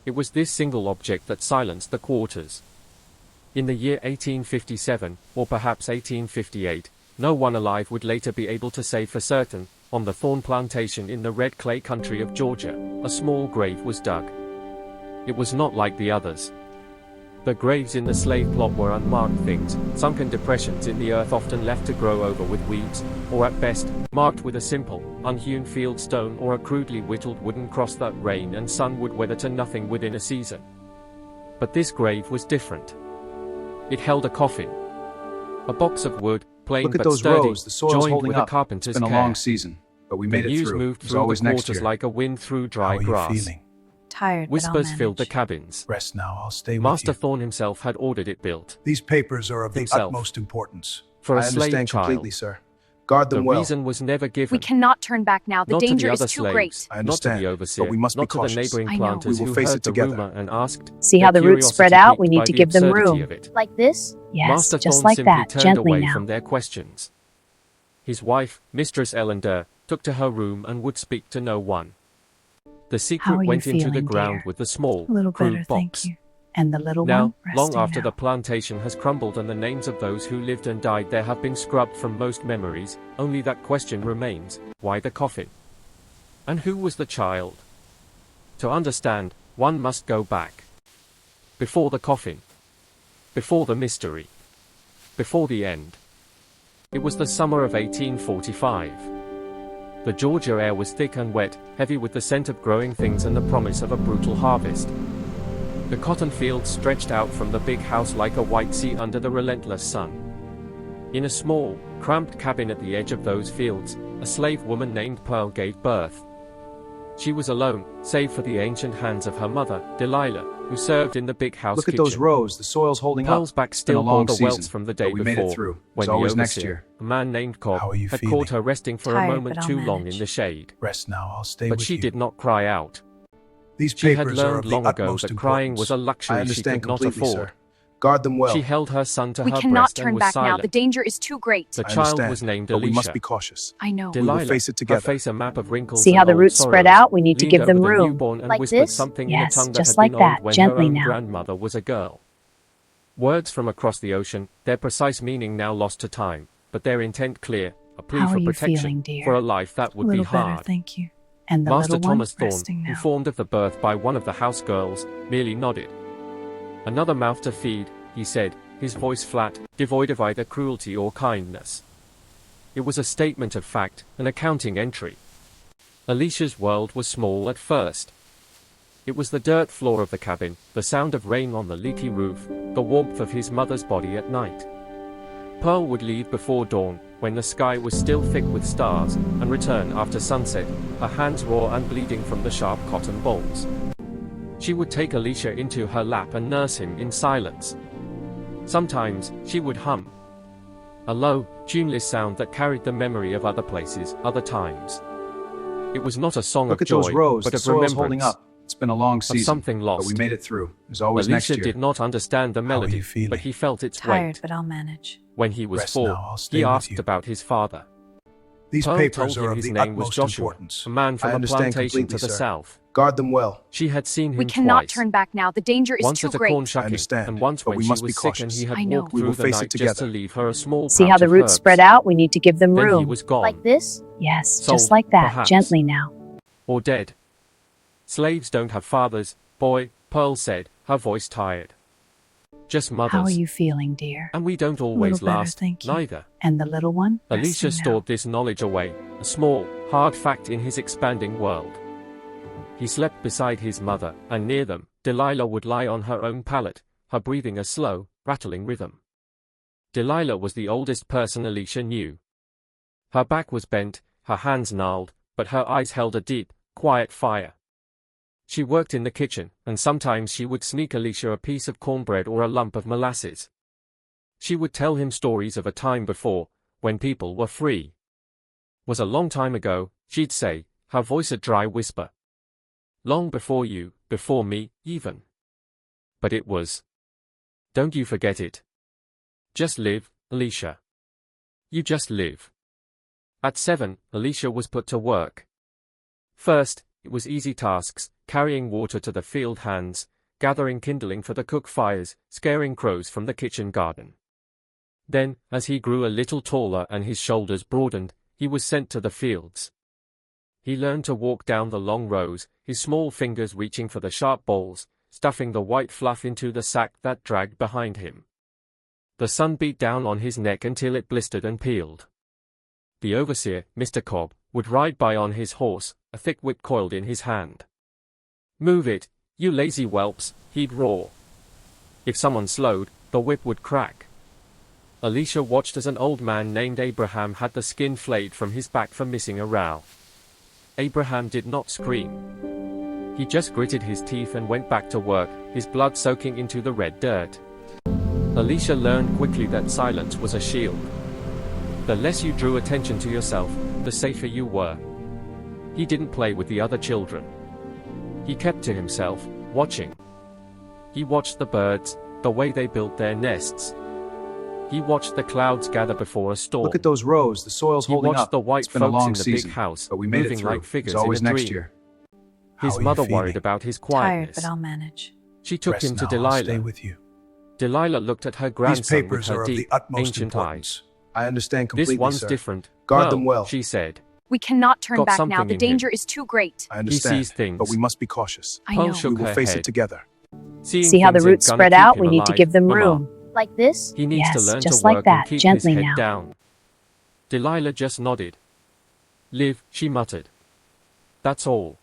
It was this single object that silenced the quarters. In the year 1857, or perhaps 1858, no one alive would later be able to say for certain, on the thorn plantation in the red clay country of Georgia, a small grave was dug. It was not like the others. The graves in the slave plot were unmarked things, sunken depressions in the earth often left to grow over with weeds, or at best, marked with a simple, unhewn field stone or a crudely whittled wooden cross that rain and sun would weather to nothing within a season. But this grave was different. It held a coffin. A box of wood, plain Look at but those sturdy, rows, the soil's joined holding with a up. carpenter's It's been a care. long season, but we made The it news through. moved There's through the always next quarters year. like a wind through dry How are grass. you feeling? Tired, but I'll Whispers manage. filled the cabins. Rest now, I'll stay with Master you. Thorne himself had ordered it built. These papers are of the Himself. utmost importance. For a I slave understand child. completely, sir. Guard The them well. reason was never given. We cannot turn back now. The Not to danger the is other too slaves, great. I not to understand, the overseer, but we must be not to the cautious. neighboring I know. planters We will who face heard it the together. rumor and asked. See how their the roots spread curiosity out? We piqued need by to the give them absurdity room. of it. Like this? Yes, Master just Thorne like simply that, turned gently away now. from their questions. His wife, Mistress Ellender, took to her room and would speak to no one. The How secret are you went into the feeling, ground dear? with the small, A little crude better, box. thank you. And the little Now, one? long Resting after now. the plantation has crumbled and the names of those who lived and died there have been scrubbed from most memories, only that question remains: why the coffin? And who was the child? To understand, one must go back. Before the coffin. Before the mystery. Before the end. It was the summer of 1845. The Georgia air was thick and wet, heavy with the scent of growing things and the promise of a brutal harvest. The cotton fields stretched out from the big house like a white sea under the relentless sun. In a small, cramped cabin at the edge of those fields, a slave woman named Pearl gave birth. She was alone, save for the ancient hands of her mother, Delilah, who served in the big house Look at kitchen. those rows, the soil's holding Pearl's up. back It's been still a bore long the season, welts from the day but we made before, it through. when There's always the next overseer, year. a man named Cobb, How are you had feeling? caught her resting for a Tired, moment but I'll too long in manage. the shade. Rest now, I'll stay But with she you. did not cry out. These She had papers are learned of the long ago utmost that crying importance. was a I luxury she understand could not completely, afford. sir. Guard them well. She held her son to We her cannot breast and turn was back now. silent. The danger is too great. The I child understand, was named but we must Alicia. be cautious. I know. We will Delilah, face it her together. face a map of wrinkles See and how the old roots spread sorrows, out? We need to leaned give them over the room. newborn and Like whispered this? something Yes, in a tongue that just had like been that, old when gently her own now. grandmother was a girl. Words from across the ocean, their precise meaning now lost to time, but their intent clear, a plea How for are you protection, feeling, dear? for a life that A would be little better, hard. thank you. And the Master little one? Thomas Thorne, Resting now. informed of the birth by one of the house girls, merely nodded. Another mouth to feed, he said, his voice flat, devoid of either cruelty or kindness. It was a statement of fact, an accounting entry. Alicia's world was small at first. It was the dirt floor of the cabin, the sound of rain on the leaky roof, the warmth of his mother's body at night. Pearl would leave before dawn, when the sky was still thick with stars, and return after sunset, her hands raw and bleeding from the sharp cotton bolts. She would take Alicia into her lap and nurse him in silence. Sometimes, she would hum a low, tuneless sound that carried the memory of other places, other times. It was not a song Look of at those joy, rows, but the of soil's holding remembrance. up. It's been a long season, something but lost. we made it through. There's always next Alicia year. did not understand the How are melody, you feeling? but he felt its Tired, weight. but I'll manage. When he was Rest 4, now, I'll stay he with asked you. about his father. These Pearl papers told are him of his the name was utmost Joshua, importance. a man from I a understand plantation to completely, the sir. south. Guard them well. She had seen him We cannot twice. turn back now. The danger is Once too at a great. corn I shucking, understand, and once but when we she must was be sick and he cautious. had I know. walked We through will the face it night just to together. leave her a small See pouch how the of roots herbs. spread out? We need to give them Then he room. was gone. Like this? Yes, Sold, just like that, perhaps. gently now. Or dead. Slaves don't have fathers, boy, Pearl said, her voice tired. Just mothers. How are you feeling, dear? And we don't A always little better, last, thank you. neither. And the little one? Alicia Resting now. stored this knowledge away, a small, hard fact in his expanding world. He slept beside his mother, and near them, Delilah would lie on her own pallet, her breathing a slow, rattling rhythm. Delilah was the oldest person Alicia knew. Her back was bent, her hands gnarled, but her eyes held a deep, quiet fire. She worked in the kitchen, and sometimes she would sneak Alicia a piece of cornbread or a lump of molasses. She would tell him stories of a time before, when people were free. Was a long time ago, she'd say, her voice a dry whisper. Long before you, before me, even. But it was. Don't you forget it. Just live, Alicia. You just live. At 7, Alicia was put to work. First, it was easy tasks, carrying water to the field hands, gathering kindling for the cook fires, scaring crows from the kitchen garden. Then, as he grew a little taller and his shoulders broadened, he was sent to the fields. He learned to walk down the long rows, his small fingers reaching for the sharp balls, stuffing the white fluff into the sack that dragged behind him. The sun beat down on his neck until it blistered and peeled. The overseer, Mr. Cobb, would ride by on his horse, a thick whip coiled in his hand. "Move it, you lazy whelps," he'd roar. If someone slowed, the whip would crack. Alicia watched as an old man named Abraham had the skin flayed from his back for missing a row. Abraham did not scream. He just gritted his teeth and went back to work, his blood soaking into the red dirt. Alicia learned quickly that silence was a shield. The less you drew attention to yourself, the safer you were. He didn't play with the other children. He kept to himself, watching. He watched the birds, the way they built their nests. He watched the clouds gather before a storm. Look at those rows. The soil's He holding watched up. the white It's been a folks long in the season, big house, but we made it moving through. like figures There's always in a next dream. year. His How are you mother feeling? worried about his Tired, quietness. but I'll manage. She took Rest him to now, I'll stay Delilah. with you. Delilah looked at her These grandson with papers her are of the deep, utmost ancient importance. eyes. I understand completely, "This one's sir. different. Guard Pearl," them well. she said. We cannot turn Got back now. something The in danger him. is too great. I understand, sees things. but we must be cautious. I Pearl know. shook We will her face head. it together. Seeing See how the things ain't roots gonna spread keep out? him We need to alive, give them Mama. room. Like this? He needs to Yes, learn just to like work that, and keep gently his head now. down. Delilah just nodded. "Live," she muttered. "That's all.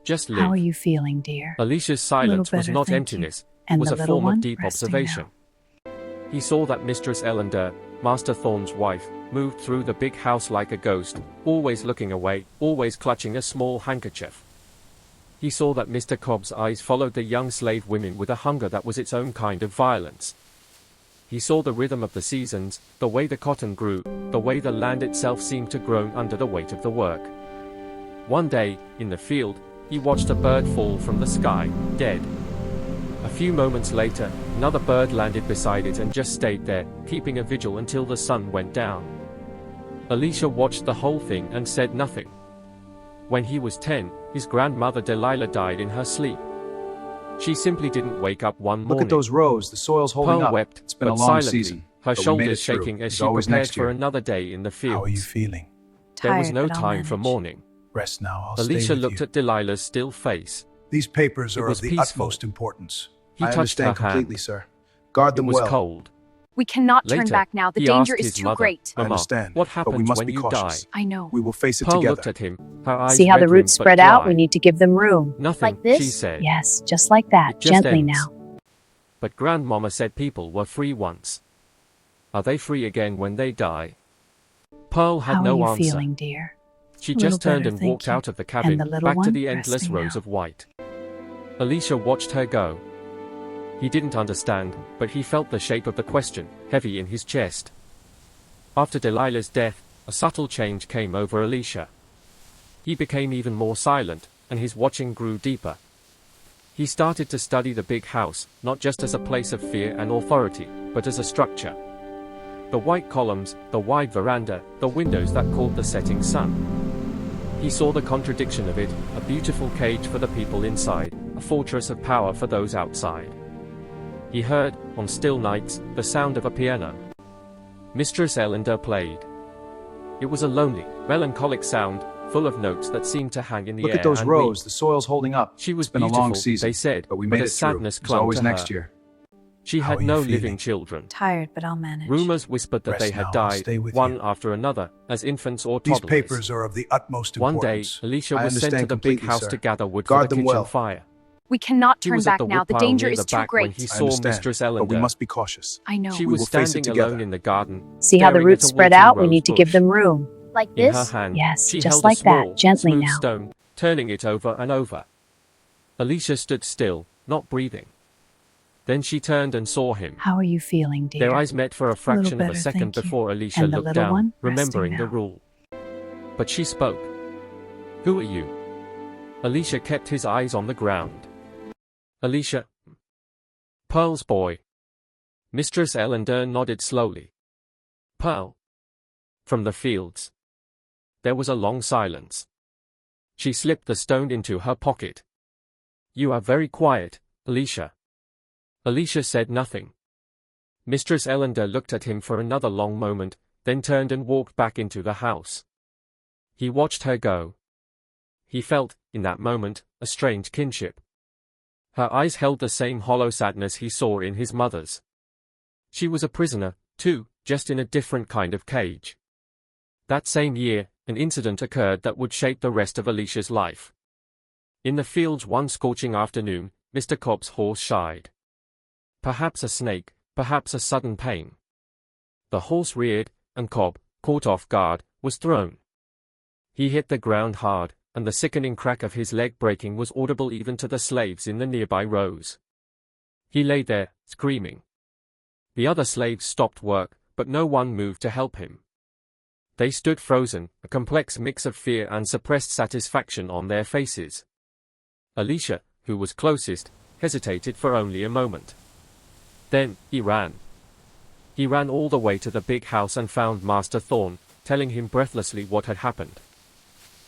Just live." How are you feeling, dear? Alicia's silence was better, not thank you. emptiness, it And was the a little form one? of deep Resting observation. He saw that Mistress Ellender, Master Thorne's wife, moved through the big house like a ghost, always looking away, always clutching a small handkerchief. He saw that Mr. Cobb's eyes followed the young slave women with a hunger that was its own kind of violence. He saw the rhythm of the seasons, the way the cotton grew, the way the land itself seemed to groan under the weight of the work. One day, in the field, he watched a bird fall from the sky, dead. A few moments later, another bird landed beside it and just stayed there, keeping a vigil until the sun went down. Alicia watched the whole thing and said nothing. When he was 10, his grandmother Delilah died in her sleep. She simply didn't wake up one morning. Look at those rows. The soil's holding Pearl up. wept, It's been a but long silently, season, her but we made shoulders it through. shaking as There's she always prepared next for year. another day in the fields. How are you feeling? There was Tired, no but I'll time for manage. mourning. Rest now. I'll Alicia stay with looked you. at Delilah's still face. These papers It are was of the peaceful. utmost importance. He I touched understand her hand. completely, sir. Guard It them was well. cold. We cannot turn Later, back now. The he danger asked is his too mother, great. I "Mama, understand, what but we happens must when be you cautious. die?" I know. We will face it Pearl together. looked at him, her eyes See how the red-rimmed roots but spread out? We dry. need to give them room. "Nothing," Like this? she said. Yes, just like that, It just gently ends. now. But Grandmama said people were free once. Are they free again when they die? Pearl had How no are you answer. feeling, dear? She A little just turned better, and thank walked you. out of the cabin, the little back to one? the endless Resting rows now. of white. Alicia watched her go. He didn't understand, but he felt the shape of the question, heavy in his chest. After Delilah's death, a subtle change came over Alicia. He became even more silent, and his watching grew deeper. He started to study the big house, not just as a place of fear and authority, but as a structure. The white columns, the wide veranda, the windows that caught the setting sun. He saw the contradiction of it, a beautiful cage for the people inside, a fortress of power for those outside. He heard, on still nights, the sound of a piano. Mistress Ellender played. It was a lonely, melancholic sound, full of notes that seemed to hang in the Look air at those and rows. weep. The soil's holding up. She was It's been a beautiful, long season, they said, but we but made a it through. sadness There's clung always to next her. year. She How had are you no feeling? living children. Tired, but I'll manage. Rumors whispered that Rest they had now, I'll died, stay with one you. after another, as infants or These toddlers. papers are of the utmost One day, importance. Alicia I was sent to understand the big completely, house sir. to gather wood Guard for the them kitchen well. fire. We cannot He turn was at back the now. The woodpile danger near is the too back when great. he I saw understand, Mistress but we Ellender. must be cautious. I know. She We was will face it standing alone together. in the garden, See how the staring roots at a spread wilting out? We rose need to give bush. them room. Like In her this? hand, Yes, she just held like a that, small, gently smooth now. stone, turning it over and over. Alicia stood still, not breathing. Then she turned and saw him. How are you feeling, dear? Their eyes met for a fraction of a better, second thank you. before Alicia And the looked little down, one? remembering Resting the now. rule. But she spoke. "Who are you?" Alicia kept his eyes on the ground. "Alicia. Pearl's boy." Mistress Ellender nodded slowly. "Pearl." From the fields. There was a long silence. She slipped the stone into her pocket. You are very quiet, Alicia. Alicia said nothing. Mistress Ellender looked at him for another long moment, then turned and walked back into the house. He watched her go. He felt, in that moment, a strange kinship. Her eyes held the same hollow sadness he saw in his mother's. She was a prisoner, too, just in a different kind of cage. That same year, an incident occurred that would shape the rest of Alicia's life. In the fields one scorching afternoon, Mr. Cobb's horse shied. Perhaps a snake, perhaps a sudden pain. The horse reared, and Cobb, caught off guard, was thrown. He hit the ground hard, and the sickening crack of his leg breaking was audible even to the slaves in the nearby rows. He lay there, screaming. The other slaves stopped work, but no one moved to help him. They stood frozen, a complex mix of fear and suppressed satisfaction on their faces. Alicia, who was closest, hesitated for only a moment. Then, he ran. He ran all the way to the big house and found Master Thorne, telling him breathlessly what had happened.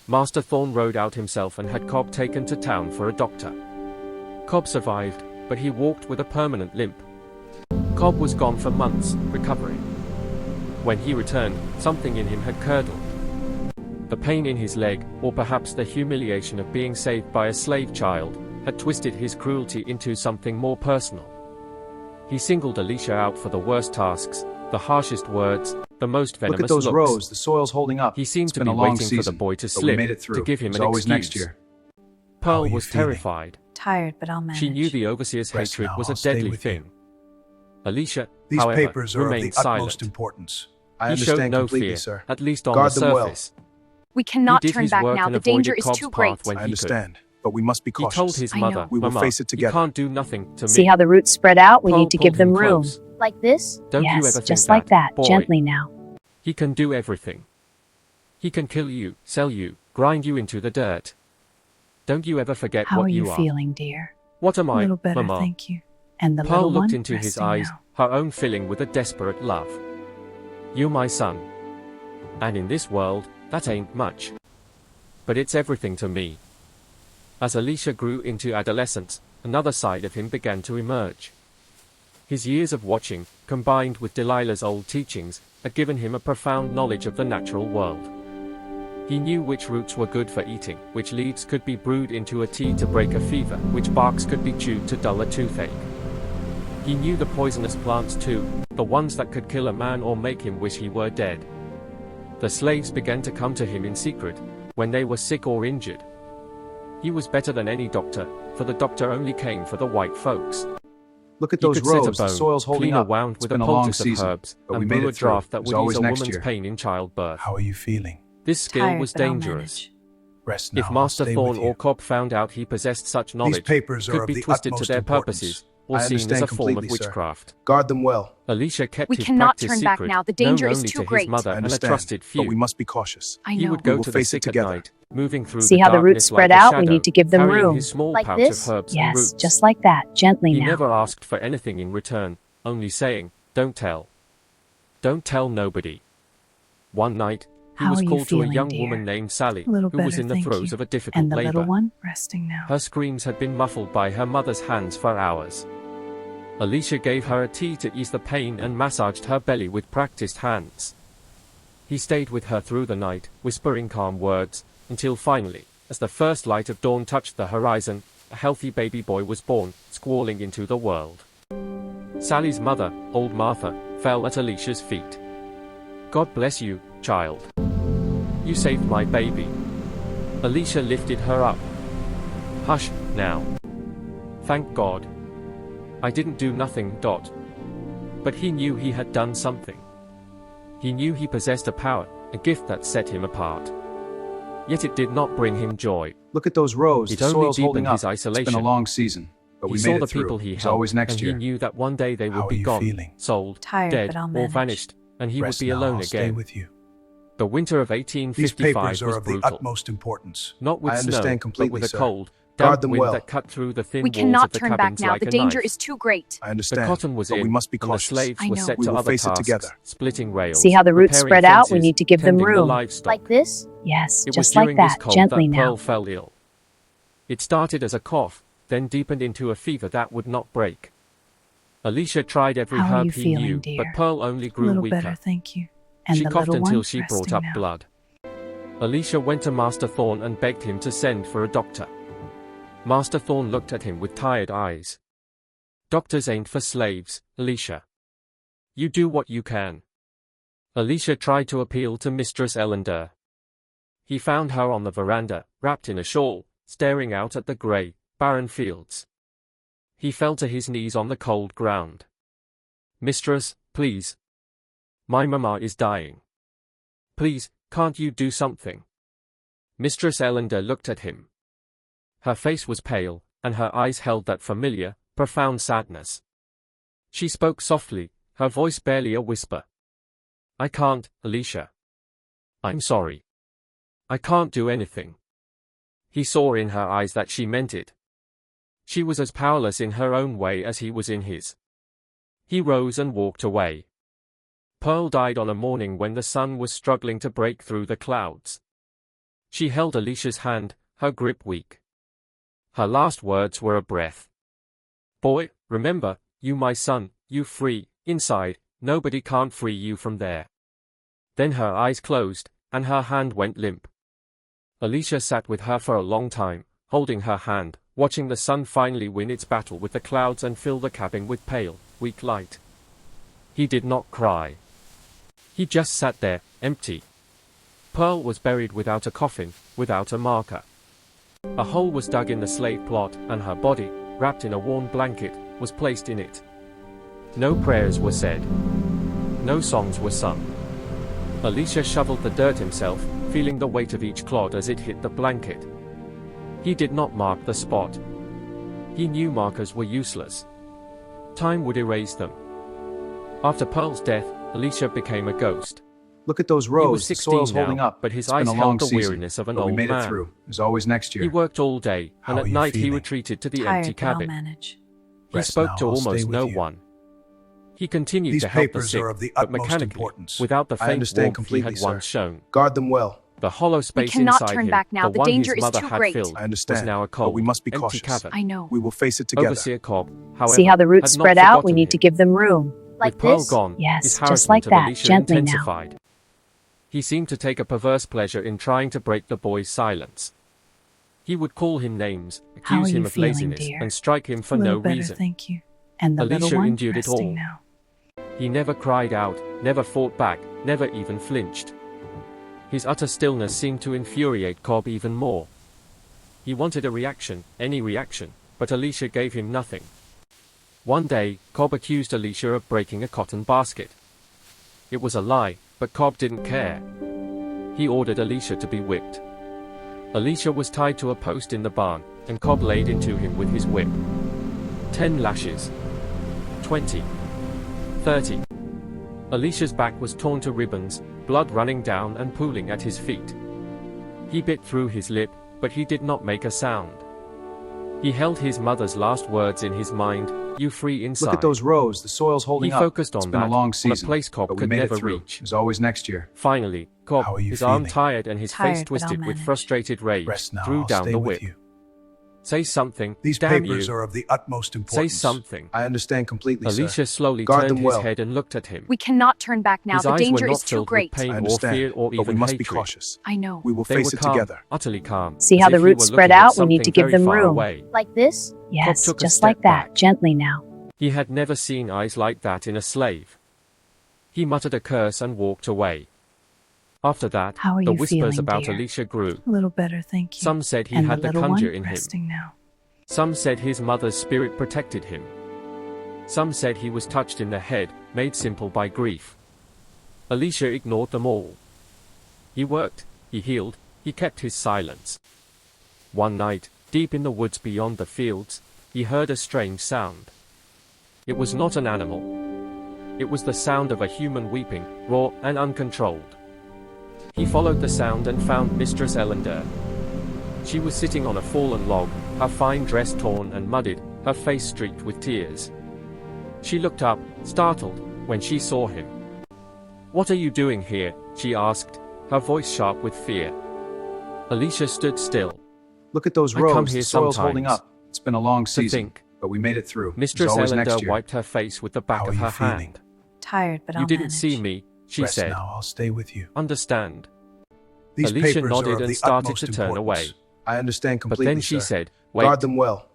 Master Thorne rode out himself and had Cobb taken to town for a doctor. Cobb survived, but he walked with a permanent limp. Cobb was gone for months, recovering. When he returned, something in him had curdled. The pain in his leg, or perhaps the humiliation of being saved by a slave child, had twisted his cruelty into something more personal. He singled Alicia out for the worst tasks, the harshest words, the most venomous Look at those looks. rows. The soil's holding up. He seemed It's to been be a long waiting for the season, boy to but we slip, made it through. to give him There's an always excuse. next year. How Pearl are you was feeling? terrified. Tired, but I'll manage. She knew the overseer's Rest hatred now, was I'll a stay deadly with you. thing. Alicia, These however, papers are of the remained utmost silent. importance. I He showed understand no completely, fear, sir. at least on Guard the them well. surface. We cannot He did turn his back work now. and The danger avoided is Cobb's too path great. when I he could. understand, but we must be He cautious. told his I mother, know. We will Mama, face it you together. can't do nothing to See me. how the roots spread out? We Pearl need to pulled give them him room. close. Like this? Don't you Yes, ever think just like that. boy. Gently now. He can do everything. He can kill you, sell you, grind you into the dirt. Don't you ever forget How what are you are. feeling, dear? What am A I, little better, Mama? thank you. And the Pearl little looked one into his resting eyes, now. her own filling with a desperate love. You're my son. And in this world, that ain't much. But it's everything to me. As Alicia grew into adolescence, another side of him began to emerge. His years of watching, combined with Delilah's old teachings, had given him a profound knowledge of the natural world. He knew which roots were good for eating, which leaves could be brewed into a tea to break a fever, which barks could be chewed to dull a toothache. He knew the poisonous plants too, the ones that could kill a man or make him wish he were dead. The slaves began to come to him in secret, when they were sick or injured. He was better than any doctor, for the doctor only came for the white folks. Look at He those could set a rows. The bone, soil's holding clean a up. wound It's with a been a long poultice of season, herbs, but we and made brew a it through. draught that There's would always ease a next woman's year. pain in childbirth. How are you feeling? This skill Tired, was but I'll dangerous. manage. Rest now. If I'll Master stay Thorne with or you. Cobb found out he possessed such knowledge, papers are could of be the twisted to utmost their importance. purposes, or I seen as understand a form of completely, sir. witchcraft. Guard them well. Alicia kept We his cannot practice turn back secret, now. The danger known is only too to his great. mother I and a understand, trusted few. but we must be cautious. I He know. would go will to the face it sick at together. night, moving through See the how the darkness roots spread like a out? We shadow, need to give them carrying room. his small Like pouch this? of herbs and Yes, roots. just like that. Gently He now. never asked for anything in return, only saying, "Don't tell. Don't tell nobody." One night, he How was are you called to a feeling, young dear? woman named Sally, A little who was better, in the thank throes you. of a difficult And the labor. little one resting now. Her screams had been muffled by her mother's hands for hours. Alicia gave her a tea to ease the pain and massaged her belly with practiced hands. He stayed with her through the night, whispering calm words, until finally, as the first light of dawn touched the horizon, a healthy baby boy was born, squalling into the world. Sally's mother, old Martha, fell at Alicia's feet. "God bless you, child. You saved my baby." Alicia lifted her up. "Hush, now. Thank God. I didn't do nothing, Dot." But he knew he had done something. He knew he possessed a power, a gift that set him apart. Yet it did not bring him joy. Look at those rows. It The only soil's holding deepened up. his It's been isolation. a long season, but He we saw made the it through. people he There's helped, always next and year. he knew that one day they How would are be you gone, feeling? sold, Tired, dead, but I'll or manage. vanished, and he Rest would be now. alone I'll stay again. with you. The winter of These 1855 papers are was of the brutal. utmost importance. Not with I snow, understand but completely, with a sir. cold, Guard damp them wind well. that cut through the thin We walls cannot of the turn back cabins now. like The a danger knife. is too great. I The understand, cotton was but in, we must be and the cautious. slaves I were know. set We to will other face it tasks, together. splitting rails, See how the roots repairing spread out? We fences, need to give them tending the room. livestock. Like this? Yes, It was just like during this that. cold Gently that now. Pearl fell ill. It started as a cough, then deepened into a fever that would not break. Alicia tried every How are herb you he feeling, knew, dear? but Pearl only A grew little weaker. better, thank you. And She the coughed little until one? she brought Resting up now. blood. Alicia went to Master Thorn and begged him to send for a doctor. Master Thorn looked at him with tired eyes. Doctors ain't for slaves, Alicia. You do what you can. Alicia tried to appeal to Mistress Ellender. He found her on the veranda, wrapped in a shawl, staring out at the grey, barren fields. He fell to his knees on the cold ground. Mistress, please. My mama is dying. Please, can't you do something? Mistress Ellender looked at him. Her face was pale, and her eyes held that familiar, profound sadness. She spoke softly, her voice barely a whisper. I can't, Alicia. I'm sorry. I can't do anything. He saw in her eyes that she meant it. She was as powerless in her own way as he was in his. He rose and walked away. Pearl died on a morning when the sun was struggling to break through the clouds. She held Alicia's hand, her grip weak. Her last words were a breath. Boy, remember, you my son, you free, inside, nobody can't free you from there. Then her eyes closed, and her hand went limp. Alicia sat with her for a long time, holding her hand, watching the sun finally win its battle with the clouds and fill the cabin with pale, weak light. He did not cry. He just sat there, empty. Pearl was buried without a coffin, without a marker. A hole was dug in the slate plot, and her body, wrapped in a worn blanket, was placed in it. No prayers were said. No songs were sung. Alicia shoveled the dirt himself, feeling the weight of each clod as it hit the blanket. He did not mark the spot. He knew markers were useless. Time would erase them. After Pearl's death, Alicia became a ghost. Look at those He was rows. The 16 soil's now, holding up. but his It's been eyes a long held the season, weariness of an but we old made man. it through. There's always next year. He worked all day, How and are at you night he feeling? retreated to the Tired, empty but I'll cabin. manage. He Rest spoke now, to I'll stay almost with no you. one. He continued These to help the papers sick, are of the but utmost mechanically, importance. without the I faint understand warmth he completely, had sir. once shown. Guard them well. The hollow space cannot inside turn him, back now. the The one danger his is mother too had great. filled, I understand, was now a but cold, we must be empty cautious. cavern. I know. We will face it together. Overseer Cobb, however, See how the roots had not spread out? We forgotten need to him. give them room. Like With Pearl this? gone, Yes, his just harassment like of that, Alicia gently now. intensified. He seemed to take a perverse pleasure in trying to break the boy's silence. He would call him names, How are accuse him you of feeling, laziness, dear? and strike him for A little no better, reason. thank you. And the Alicia little one? endured it Resting all. now. He never cried out, never fought back, never even flinched. His utter stillness seemed to infuriate Cobb even more. He wanted a reaction, any reaction, but Alicia gave him nothing. One day, Cobb accused Alicia of breaking a cotton basket. It was a lie, but Cobb didn't care. He ordered Alicia to be whipped. Alicia was tied to a post in the barn, and Cobb laid into him with his whip. 10 lashes. 20. 30. Alicia's back was torn to ribbons, blood running down and pooling at his feet. He bit through his lip, but he did not make a sound. He held his mother's last words in his mind, "You free inside." Look at those rows. The soil's holding He up. focused It's on been that, a long on a season, place Cobb but we could made never it through. reach. There's always next year. Finally, Cobb, How are you his arm feeling? tired and his face Tired, but I'll twisted with manage. frustrated rage, Rest now. threw I'll down stay the with whip. you. Say something, These damn papers you. are of the utmost Say importance. something. I understand completely, Alicia sir. slowly Guard turned them his well. head and looked at him. We cannot turn back now. His The eyes danger were not is too filled great. with pain I or understand, fear or but we even must hatred. be cautious. I know. We will They face were it calm, together. utterly calm. See as how if the he roots were spread looking at out? We need to something give very them far room. away. Like this? Yes, took a just step like that, back. gently now. He had never seen eyes like that in a slave. He muttered a curse and walked away. After that, How are the you whispers feeling, about dear? Alicia grew. A little better, thank you. Some said he and had the the little conjure one? in him. Resting now. Some said his mother's spirit protected him. Some said he was touched in the head, made simple by grief. Alicia ignored them all. He worked, he healed, he kept his silence. One night, deep in the woods beyond the fields, he heard a strange sound. It was not an animal. It was the sound of a human weeping, raw and uncontrolled. He followed the sound and found Mistress Ellender. She was sitting on a fallen log, her fine dress torn and muddied, her face streaked with tears. She looked up, startled, when she saw him. "What are you doing here?" she asked, her voice sharp with fear. Alicia stood still. Look at those "I come rows. here The soil's holding sometimes," up. It's been a long To season, think, but we made it through. There's Mistress always Ellender next year. wiped her face with the back How of are her you feeling? hand. Tired, but You I'll didn't manage. see me, she Rest said. now. I'll stay with you. Understand. These Alicia papers nodded are of and the started utmost to turn importance. away. I understand But completely, then she sir. said, wait. Guard them well.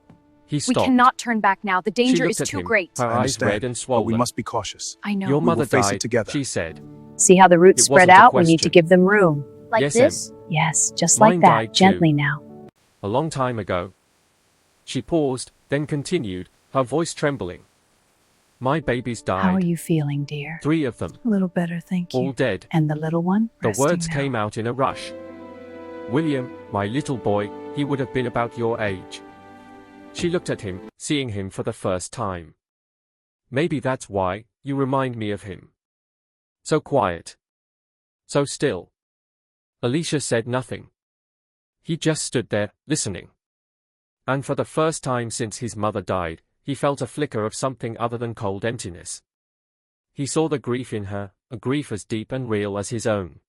He We stopped. cannot turn back now. The She danger looked is at too him, great. her I eyes understand, red and but swollen. we must be cautious. I know. Your We mother will face it died, together. she said. See how the roots It spread wasn't a out? We need to question. give them room. Like Yes, this? Yes, just Mine like that. died too. Gently now. A long time ago. She paused, then continued, her voice trembling. My babies died. How are you feeling, dear? 3 of them, A little better, thank you. all dead. And the little one? The Resting words now. came out in a rush. William, my little boy, he would have been about your age. She looked at him, seeing him for the first time. Maybe that's why you remind me of him. So quiet. So still. Alicia said nothing. He just stood there, listening. And for the first time since his mother died, he felt a flicker of something other than cold emptiness. He saw the grief in her, a grief as deep and real as his own.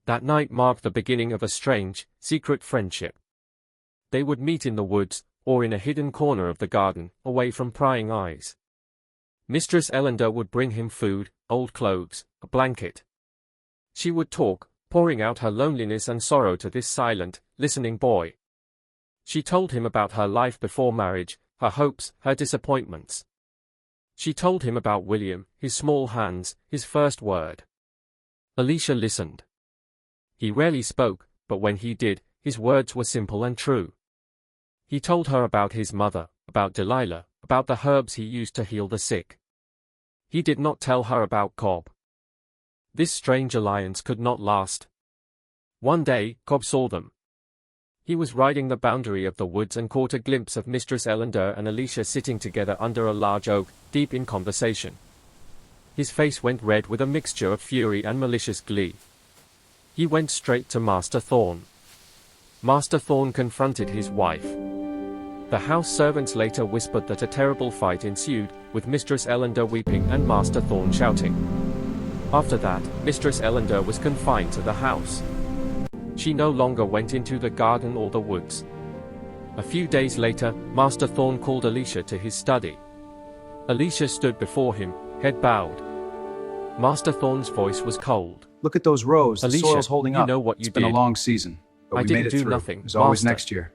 That night marked the beginning of a strange, secret friendship. They would meet in the woods, or in a hidden corner of the garden, away from prying eyes. Mistress Ellender would bring him food, old clothes, a blanket. She would talk, pouring out her loneliness and sorrow to this silent, listening boy. She told him about her life before marriage, her hopes, her disappointments. She told him about William, his small hands, his first word. Alicia listened. He rarely spoke, but when he did, his words were simple and true. He told her about his mother, about Delilah, about the herbs he used to heal the sick. He did not tell her about Cobb. This strange alliance could not last. One day, Cobb saw them. He was riding the boundary of the woods and caught a glimpse of Mistress Ellender and Alicia sitting together under a large oak, deep in conversation. His face went red with a mixture of fury and malicious glee. He went straight to Master Thorne. Master Thorne confronted his wife. The house servants later whispered that a terrible fight ensued, with Mistress Ellender weeping and Master Thorne shouting. After that, Mistress Ellender was confined to the house. She no longer went into the garden or the woods. A few days later, Master Thorne called Alicia to his study. Alicia stood before him, head bowed. Master Thorne's voice was cold. Look at those rows. The Alicia, soil's holding you up. know what you It's been a did. long season, but I we didn't made it do through. nothing, There's always Master. next year.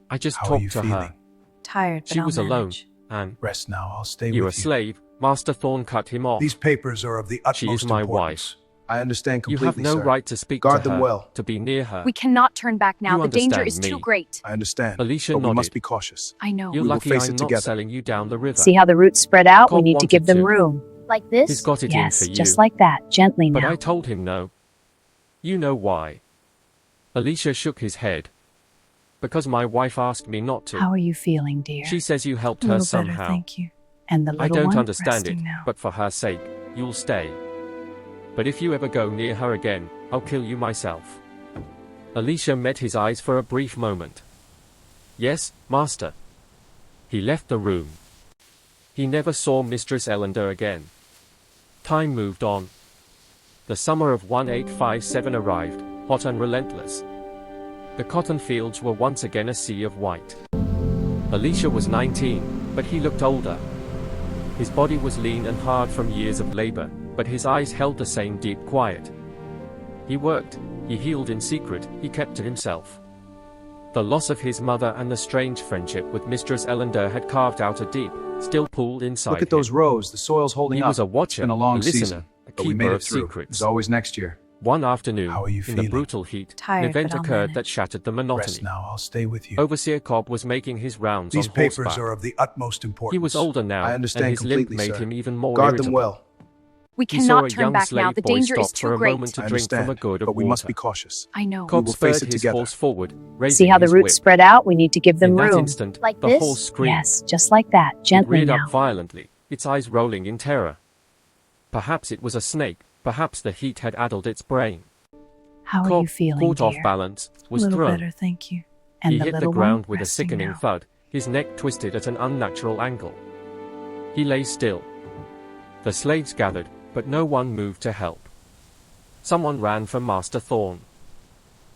I just How are you talked to feeling? her. Tired, but She I'll was alone, manage. and Rest now. I'll stay you're a with you. slave. Master Thorne cut him off. These papers are of the utmost She is my importance. I understand You completely, have no sir. right to speak Guard to them her, well. to be near her. We cannot turn back now. You The danger understand is too me. great. I understand, Alicia but we must nodded. be cautious. I know. You're We will lucky face I'm it not together. selling you down the river. See how the roots spread out? We Cobb need to give wanted them to. room. Like this? He's got it Yes, in for you. just like that. Gently But now. I told him no. You know why. Alicia shook his head. Because my wife asked me not to. How are you feeling, dear? She says you helped A her little somehow. better, thank you. And the little I don't one? understand it, Resting now. but for her sake, you'll stay. But if you ever go near her again, I'll kill you myself. Alicia met his eyes for a brief moment. Yes, master. He left the room. He never saw Mistress Ellender again. Time moved on. The summer of 1857 arrived, hot and relentless. The cotton fields were once again a sea of white. Alicia was 19, but he looked older. His body was lean and hard from years of labor, but his eyes held the same deep quiet. He worked, he healed in secret, he kept to himself. The loss of his mother and the strange friendship with Mistress Ellender had carved out a deep, still pool inside Look at those him. rows. The soil's holding He up. was a watcher, It's been a long listener, season, a but we made keeper it of through. secrets. There's always next year. One afternoon, How are you in the feeling? brutal heat, Tired, an event but I'll occurred manage. that shattered the Rest monotony. now. I'll stay with you. Overseer Cobb was making his rounds These on papers horseback. are of the utmost importance. He was older now, I understand and his limp completely, made sir. him even more Guard irritable. them well. We He saw cannot a turn young back slave now. The boy danger is stop for too a great. moment to I drink from a understand, gourd of but we water. must be cautious. I know. Cobb will face spurred it his together. horse forward, raising See how the his roots whip. spread out? We need to give them In that room. instant, Like the this? horse screamed. Yes, just like that. It Gently reared now. up violently, its eyes rolling in terror. Perhaps it was a snake, perhaps the heat had addled its brain. How are Cobb, you feeling, caught dear? off balance, was a little thrown. better, thank you. And He the hit the little ground one? with a Resting sickening now. thud, his neck twisted at an unnatural angle. He lay still. The slaves gathered, but no one moved to help. Someone ran for Master Thorne.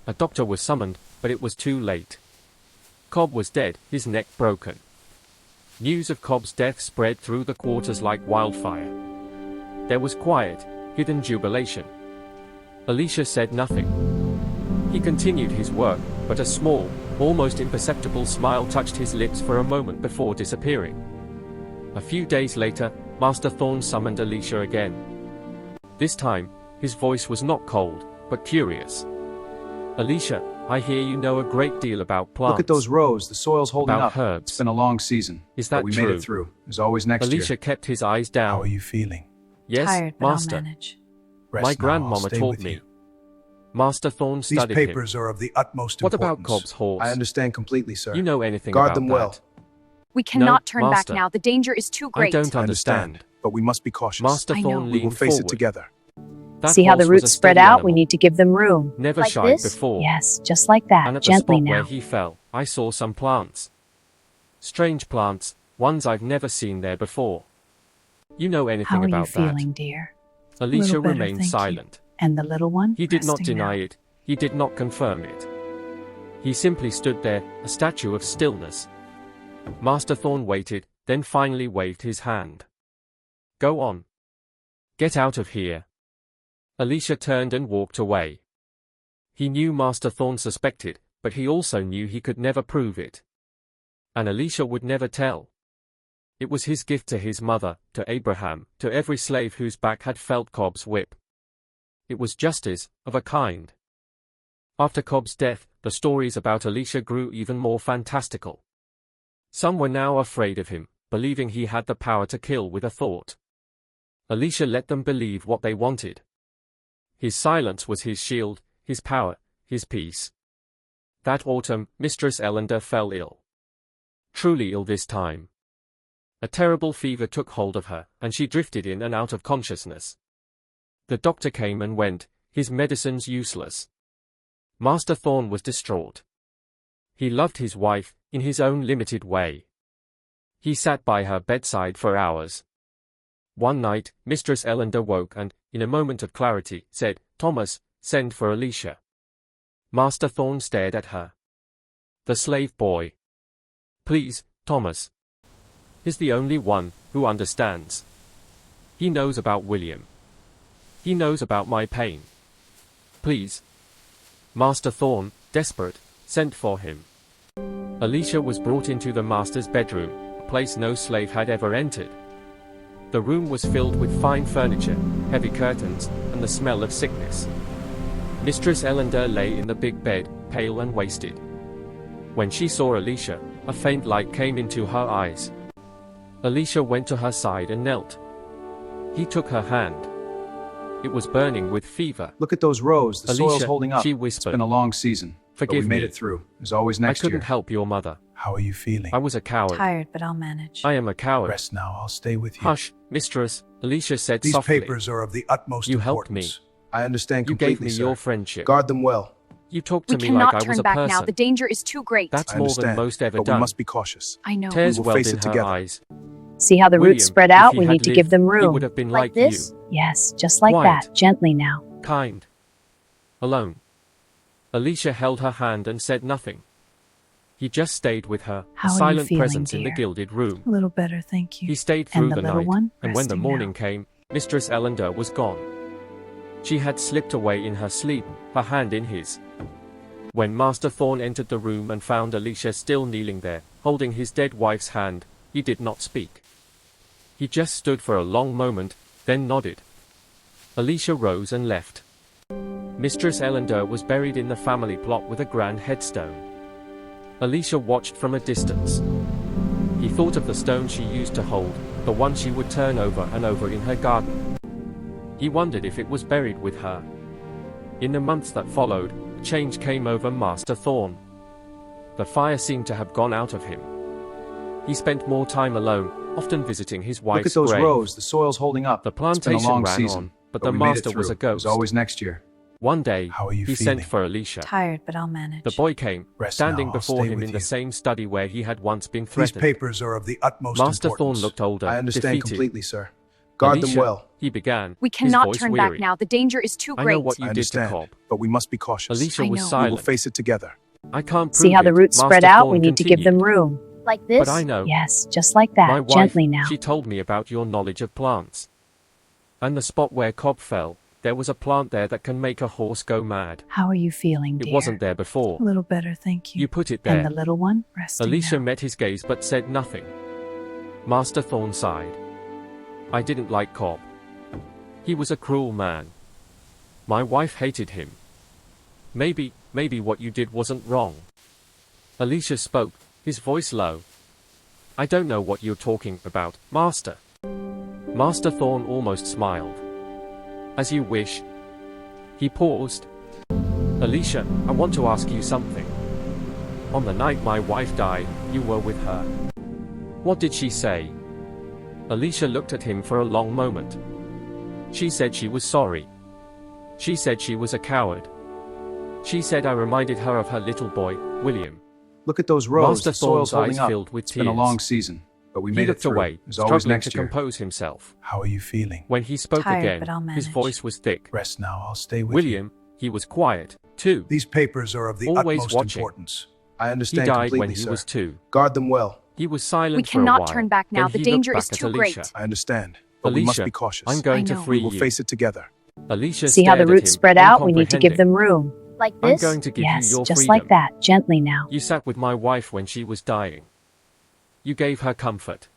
A doctor was summoned, but it was too late. Cobb was dead, his neck broken. News of Cobb's death spread through the quarters like wildfire. There was quiet, hidden jubilation. Alicia said nothing. He continued his work, but a small, almost imperceptible smile touched his lips for a moment before disappearing. A few days later, Master Thorne summoned Alicia again. This time, his voice was not cold, but curious. Alicia, I hear you know a great deal about plants. Look at those rows. The soil's holding About up. herbs. It's been a long season. Is that but we true? made it through. There's always next Alicia year. kept his eyes down. How are you feeling? Yes, Tired, but Master. I'll manage. Rest My now, I'll grandmama stay taught with me. you. Master Thorne These studied papers him. are of the utmost What importance. about Cobb's horse? I understand completely, sir. You know anything Guard about them that? well. We cannot turn Master. back now. The danger is too I great. don't I understand. but we must be cautious. Master I know. Thorne we will leaned face forward. it together. That See how the horse was roots a spread steady out? We animal. need to give them room. Never Like shied this? before. Yes, just like that. And at the Gently spot where now. he fell, I saw some plants. Strange plants, ones I've never seen there before. You know anything How are you about that? feeling, dear? Alicia Little better, remained thank you. silent. And the little one? He did not Resting deny now. it. He did not confirm it. He simply stood there, a statue of stillness. Master Thorne waited, then finally waved his hand. Go on. Get out of here. Alicia turned and walked away. He knew Master Thorne suspected, but he also knew he could never prove it. And Alicia would never tell. It was his gift to his mother, to Abraham, to every slave whose back had felt Cobb's whip. It was justice, of a kind. After Cobb's death, the stories about Alicia grew even more fantastical. Some were now afraid of him, believing he had the power to kill with a thought. Alicia let them believe what they wanted. His silence was his shield, his power, his peace. That autumn, Mistress Ellender fell ill. Truly ill this time. A terrible fever took hold of her, and she drifted in and out of consciousness. The doctor came and went, his medicines useless. Master Thorne was distraught. He loved his wife, in his own limited way. He sat by her bedside for hours. One night, Mistress Ellender woke and, in a moment of clarity, said, "Thomas, send for Alicia." Master Thorne stared at her. The slave boy. "Please, Thomas. He's the only one who understands. He knows about William. He knows about my pain. Please." Master Thorne, desperate, sent for him. Alicia was brought into the master's bedroom, a place no slave had ever entered. The room was filled with fine furniture, heavy curtains, and the smell of sickness. Mistress Ellender lay in the big bed, pale and wasted. When she saw Alicia, a faint light came into her eyes. Alicia went to her side and knelt. He took her hand. It was burning with fever. Look at those rows. The soil's Alicia, holding up. she It's whispered. been a long season. but Forgive we made me. it through. There's always I next couldn't year. help your mother. How are you feeling? I was a coward. Tired, but I'll manage. I am a coward. Rest now. I'll stay with you. Hush, mistress, Alicia said These softly. papers are of the utmost You helped importance. I understand You completely, gave me sir. your friendship. Guard them well. You talked to We me cannot like I was turn a back person. now. The danger is too great. That's I more than understand, most ever but done. we must be cautious. I know. Tears We will welled face in it her together. eyes. See how the William, roots spread if out? he We had need to lived, give them He room. would have been Like like this? you. Yes, just like Quiet. that. Gently now. Kind. Alone. Alicia held her hand and said nothing. He just stayed with her, How a are you silent feeling, presence in the dear? gilded room. A little better, thank you. He stayed And through the the little night, one? and when the Resting morning now. came, Mistress Ellender was gone. She had slipped away in her sleep, her hand in his. When Master Thorne entered the room and found Alicia still kneeling there, holding his dead wife's hand, he did not speak. He just stood for a long moment, then nodded. Alicia rose and left. Mistress Ellender was buried in the family plot with a grand headstone. Alicia watched from a distance. He thought of the stone she used to hold, the one she would turn over and over in her garden. He wondered if it was buried with her. In the months that followed, a change came over Master Thorne. The fire seemed to have gone out of him. He spent more time alone, often visiting his Look wife's at those grave. rows. The soil's holding up. The It's been a plantation long ran season, on, but the we made it master was through. a ghost. There's always next year. One day, How are you he feeling? sent for Alicia. Tired, but I'll manage. The boy came, Rest standing now, I'll before stay him with in the you. same study where he had once been These threatened. papers are of the utmost Master importance. Thorne looked older, I understand defeated. completely, sir. Guard Alicia, them well. he began, We his cannot voice turn weary. back now. The danger is too I great. know what I you did to understand, Cobb. but we must be cautious. Alicia I was know. We silent. will face it together. I can't prove See how the it, roots spread Master out? Thorn We need to give them continued. room. Like this? But I know. Yes, just like My that. wife, Gently now. she told me about your knowledge of plants. And the spot where Cobb fell, there was a plant there that can make a horse go mad. How are you feeling, It dear? wasn't there before. A little better, thank you. You put it And there. the little one? Resting Alicia now. met his gaze but said nothing. Master Thorn sighed. I didn't like Cobb. He was a cruel man. My wife hated him. Maybe what you did wasn't wrong. Alicia spoke, his voice low. I don't know what you're talking about, Master. Master Thorn almost smiled. As you wish. He paused. Alicia, I want to ask you something. On the night my wife died, you were with her. What did she say? Alicia looked at him for a long moment. She said she was sorry. She said she was a coward. She said I reminded her of her little boy, William. Look at those rows. Master The soil's Thorn's eyes holding up. filled with It's been a tears. long season, but we He made it looked through. away, There's always struggling next to year. compose himself. How are you feeling? When he spoke Tired, but I'll again, his manage. voice was thick. Rest now. I'll stay with you. William, he was quiet, too. These papers are of the Always utmost watching. importance. I He understand died completely, when he sir. was 2. Guard them well. He was silent We for a cannot while. turn back now. Then The he looked danger back is at too Alicia. great. I understand, but we must be cautious. I'm going I to know. free We will you. face it together. Alicia See how stared the at roots him, spread out? We need to give them uncomprehending. room. Like I'm this? going to give Yes, you your just freedom. like that. Gently now. You sat with my wife when she was dying. You gave her comfort.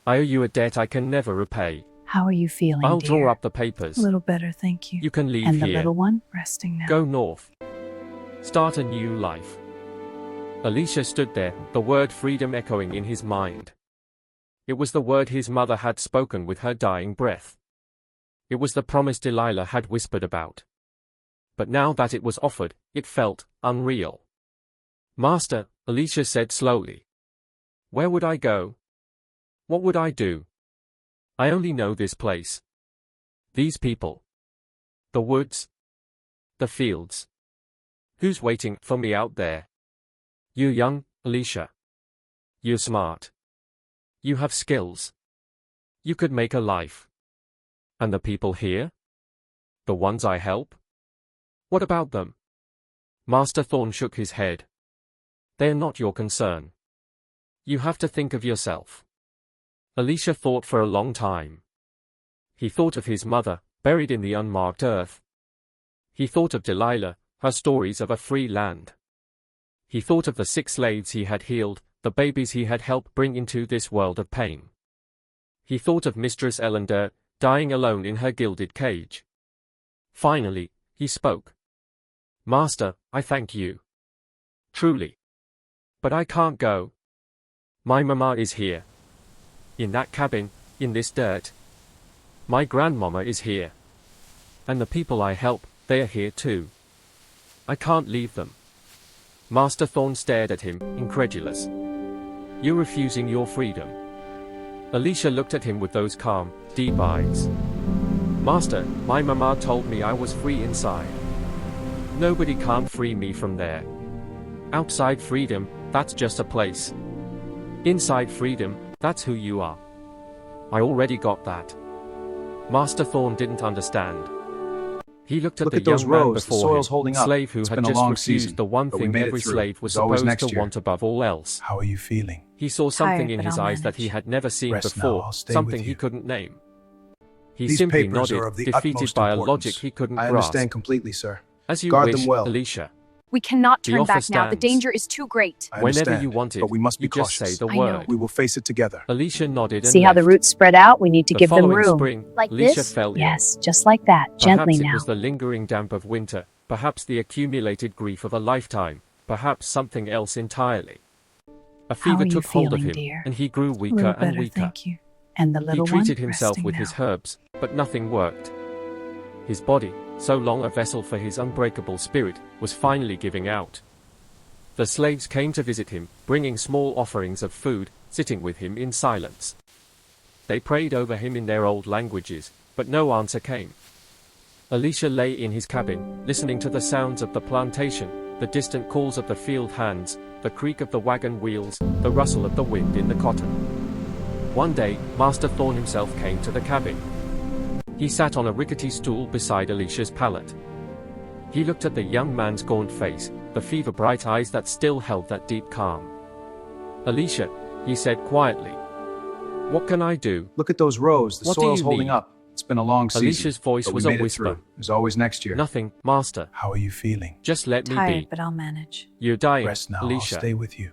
I owe you a debt I can never repay. How are you feeling, I'll dear? draw up the papers. A little better, thank you. You can leave And the here. little one? Resting now. Go north. Start a new life. Alicia stood there, the word freedom echoing in his mind. It was the word his mother had spoken with her dying breath. It was the promise Delilah had whispered about. But now that it was offered, it felt unreal. Master, Alicia said slowly. Where would I go? What would I do? I only know this place. These people. The woods. The fields. Who's waiting for me out there? You're young, Alicia. You're smart. You have skills. You could make a life. And the people here? The ones I help? What about them? Master Thorn shook his head. They're not your concern. You have to think of yourself. Alicia thought for a long time. He thought of his mother, buried in the unmarked earth. He thought of Delilah, her stories of a free land. He thought of the 6 slaves he had healed, the babies he had helped bring into this world of pain. He thought of Mistress Ellender, dying alone in her gilded cage. Finally, he spoke. Master, I thank you. Truly. But I can't go. My mama is here. In that cabin, in this dirt. My grandmama is here. And the people I help, they are here too. I can't leave them. Master Thorn stared at him, incredulous. You're refusing your freedom. Alicia looked at him with those calm, deep eyes. Master, my mama told me I was free inside. Nobody can't free me from there. Outside freedom, that's just a place. Inside freedom, that's who you are. I already got that. Master Thorn didn't understand. He looked at Look the at those young man rows. The before soil's him, holding up. slave who It's had been a just long refused season, the one but we thing made it every through. slave was There's always supposed next to year. want above all else. How are you feeling? He saw something Tired, in but his I'll eyes that he manage. had never seen Rest now, before, I'll stay something with he you. couldn't name. He These simply papers nodded, are of the defeated utmost by a importance. logic he couldn't I grasp. understand completely, sir. As you Guard wish, them well. Alicia. We cannot The turn offer back now. The stands. danger is too great. I Whenever understand, you want it, but we must be you just say cautious. the I know. word. We will face it together. Alicia nodded and See how the left. roots spread out? We need to The give them following room. spring, Like Alicia this? fell ill. Yes, just like that. Gently Perhaps it now. was the lingering damp of winter, perhaps the accumulated grief of a lifetime, perhaps something else entirely. A How fever are you took hold of feeling, him, dear? and he grew A weaker little and better, weaker. thank you. And the He little treated one? himself Resting with now. his herbs, but nothing worked. His body, so long a vessel for his unbreakable spirit, was finally giving out. The slaves came to visit him, bringing small offerings of food, sitting with him in silence. They prayed over him in their old languages, but no answer came. Alicia lay in his cabin, listening to the sounds of the plantation, the distant calls of the field hands, the creak of the wagon wheels, the rustle of the wind in the cotton. One day, Master Thorn himself came to the cabin. He sat on a rickety stool beside Alicia's pallet. He looked at the young man's gaunt face, the fever-bright eyes that still held that deep calm. "Alicia," he said quietly. "What can I do?" Look at those rows. The What do soil's you holding need? up. It's been a long season. Alicia's voice but was we a made it whisper. through. There's always next year. "Nothing, Master. How are you feeling? Just let me Tired, be. but I'll manage. You're dying, Rest now. Alicia." I'll stay with you.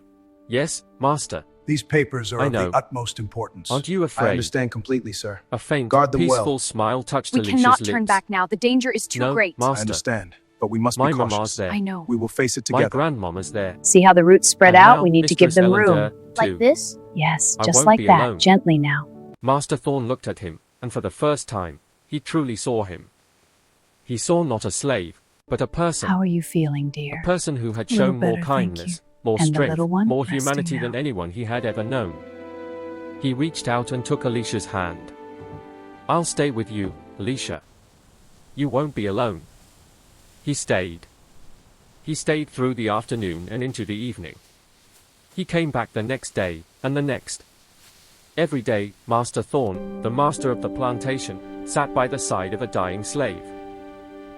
"Yes, Master. These papers are I of know. the utmost importance. Aren't you I afraid?" understand completely, sir. A faint, Guard them peaceful well. smile touched We Alicia's cannot lips. turn back now. The danger is too No, great. Master. I understand, but we must My be mama's cautious. there. I know. We will face it My together. grandmama's there. See how the roots spread And out? now We need to give Mistress them Ellen room. Durr, too. Like this? Yes, I just won't like be that. alone. Gently now. Master Thorn looked at him, and for the first time, he truly saw him. He saw not a slave, but a person. How are you feeling, dear? A person who had Little shown more better, thank kindness, more And the strength, little one? more Resting humanity than now. anyone he had ever known. He reached out and took Alicia's hand. "I'll stay with you, Alicia. You won't be alone." He stayed. He stayed through the afternoon and into the evening. He came back the next day, and the next. Every day, Master Thorn, the master of the plantation, sat by the side of a dying slave.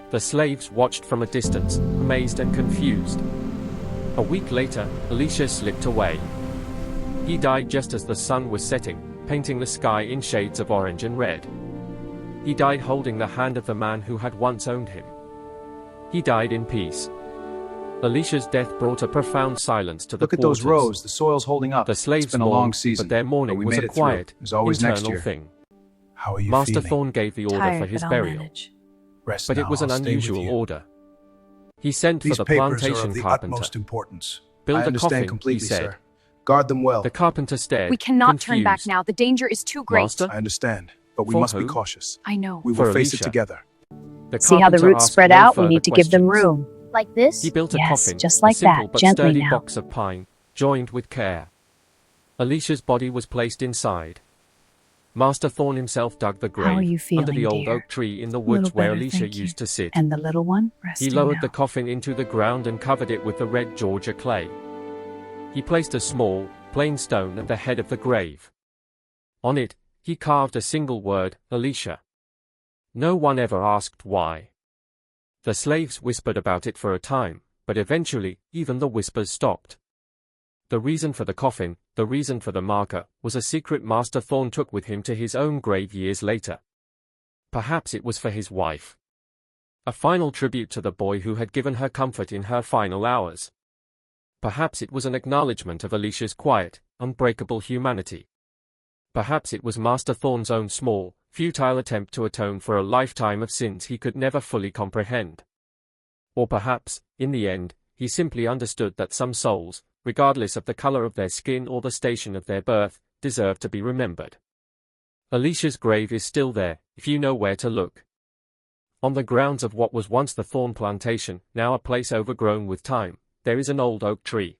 The slaves watched from a distance, amazed and confused. A week later, Alicia slipped away. He died just as the sun was setting, painting the sky in shades of orange and red. He died holding the hand of the man who had once owned him. He died in peace. Alicia's death brought a profound silence to the Look at those quarters. rows. The soil's holding up. The slaves It's been a long mourned, season, but their mourning we was made a it through. quiet, There's always next internal year. thing. How are you Master feeling? Thorn gave the order Tired, for his but I'll burial, manage. Rest but now. it was an I'll stay with unusual you. order. He sent These for the papers are plantation of the carpenter. utmost importance. "Build I a understand coffin," completely, he said. sir. Guard them well. The carpenter stared, We cannot turn back confused. now. The danger is too great. Master? I understand, but we For must be who? cautious. I know. We For will face it Alicia. together. The See how the carpenter roots asked spread no out? We further need to give them questions. room. Like this? He built a Yes, coffin, just a like simple that. but Gently sturdy now. box of pine, joined with care. Alicia's body was placed inside. Master Thorn himself dug the grave How are you under the feeling, old dear? oak tree in the Little woods where better, Alicia thank you. used to sit. And the little one? He Resting lowered now. the coffin into the ground and covered it with the red Georgia clay. He placed a small, plain stone at the head of the grave. On it, he carved a single word, Alicia. No one ever asked why. The slaves whispered about it for a time, but eventually, even the whispers stopped. The reason for the coffin, the reason for the marker, was a secret Master Thorn took with him to his own grave years later. Perhaps it was for his wife. A final tribute to the boy who had given her comfort in her final hours. Perhaps it was an acknowledgement of Alicia's quiet, unbreakable humanity. Perhaps it was Master Thorn's own small, futile attempt to atone for a lifetime of sins he could never fully comprehend. Or perhaps, in the end, he simply understood that some souls, regardless of the color of their skin or the station of their birth, deserve to be remembered. Alicia's grave is still there, if you know where to look. On the grounds of what was once the Thorn plantation, now a place overgrown with time, there is an old oak tree.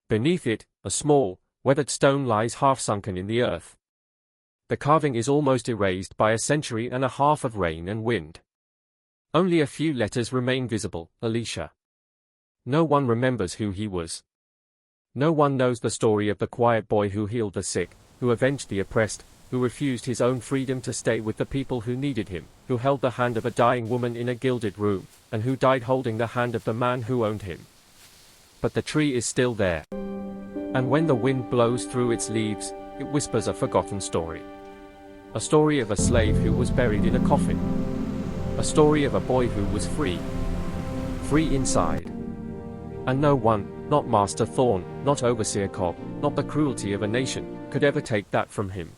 Beneath it, a small, weathered stone lies half-sunken in the earth. The carving is almost erased by a century and a half of rain and wind. Only a few letters remain visible, Alicia. No one remembers who he was. No one knows the story of the quiet boy who healed the sick, who avenged the oppressed, who refused his own freedom to stay with the people who needed him, who held the hand of a dying woman in a gilded room, and who died holding the hand of the man who owned him. But the tree is still there. And when the wind blows through its leaves, it whispers a forgotten story. A story of a slave who was buried in a coffin. A story of a boy who was free. Free inside. And no one, not Master Thorn, not Overseer Cobb, not the cruelty of a nation, could ever take that from him.